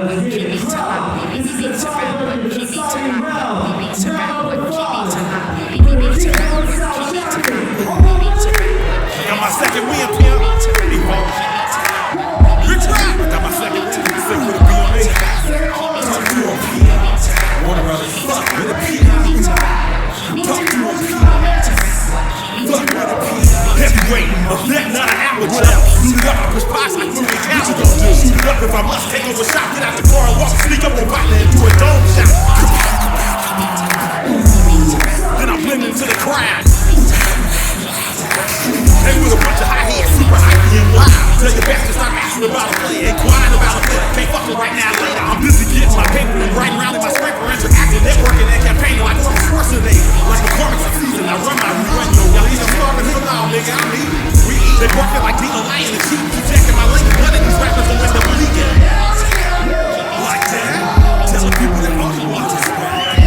let's get it. This is the tiebreaker, the deciding round. Round number 5. Got my second win, pimp. Rich rap. Got my second win. Sick with a B.O.A. Talk to a pimp. Wanna rather fuck with a pimp. Talk to a pimp. Fuck with a pimp. Heavyweight, a neck, not an hour. Suit it up, push pots like moving couches don't do. Suit it up if I must take over shot. Get out the car and walk, sneak up on Butler and do a dome shot. Then I blend into the crowd. And with a bunch of high heads, super hypey and wild. Tell your best to stop asking about a play. Ain't quiet about a play. Can't fuck it right now, later. I'm busy getting my paper and writing around in my scraper. Interacting, networking, and campaigning like Arnold Schwarzenegger. Like McCormick's season, I run my rerun, yo. Y'all either starving hell now, nigga. I'm eating. We eat. They working like Dina Lion and cheap. You checking my link, blood in these rappers and win the league. Like that. Telling people that all you want is back.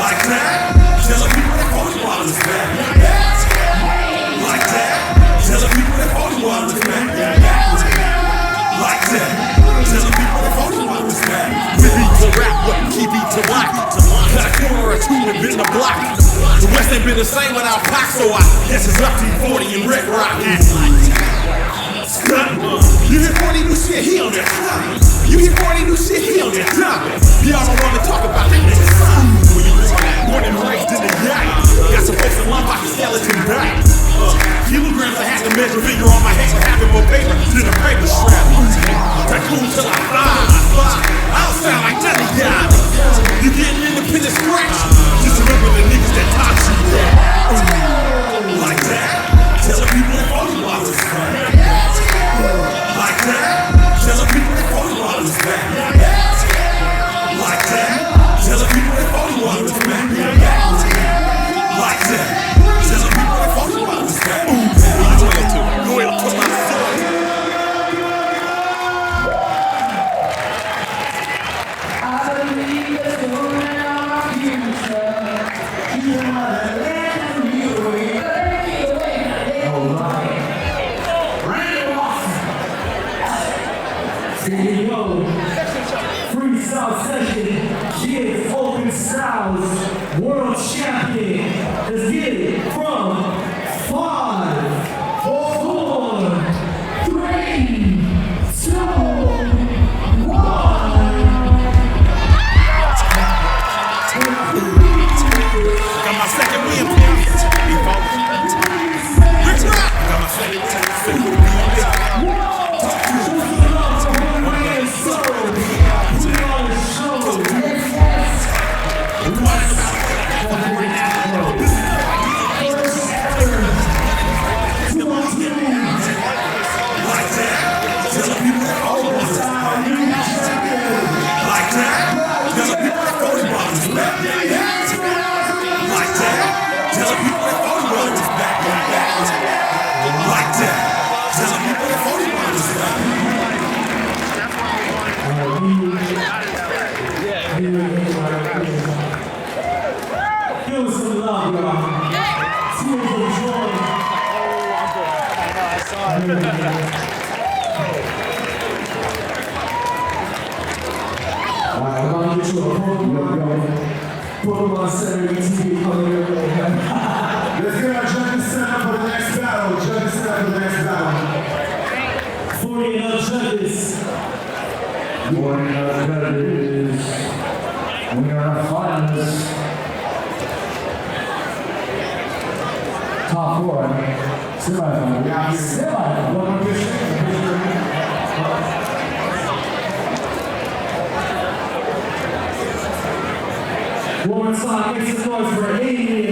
Like that. Telling people that all you want is back. Like that, telling people that all you want is back. Like that, telling people that all you want is back. We beat to rap, but keep beat to rock. Got a corner or two and been the block. The West ain't been the same without Pac, so I guess it's up to 40 and Red Rock. You hear 40 new shit, he on that time. You hear 40 new shit, he on that time. Y'all don't want to talk about that nigga. Born and raised in the yacht. Got some folks in my pocket, skeleton back. Kilograms I had to measure, figure on my head, having more paper than a paper strap. Tycoon till I fly. I don't sound like none of y'all. You getting independent scratch? Just remember the niggas that taught you that. Like that, telling people that all you want is back. Like that, telling people that all you want is back. Like that, telling people that all you want is back. Like that, telling people that all you want is back. Loyal to my soul. I believe it's going out my future. You are the land of Miyu and Amy. Alright. Randy Watson. Freestyle Session. She is Open Styles World Champion. Let's get it from 5, 4, 3, 2, 1. Got my second win, pimp. Rich rock. Got my second win. Give us some love, y'all. Tears of joy. Alright, I'm gonna get you a Pokemon, Pokemon Center TV color. Let's get our judges set up for the next battle. Judges set up for the next battle. 40 judges. 40 judges. We are finalists. Top 4. Semi-final. Yeah, semi-final. One more time, make some noise for Amy.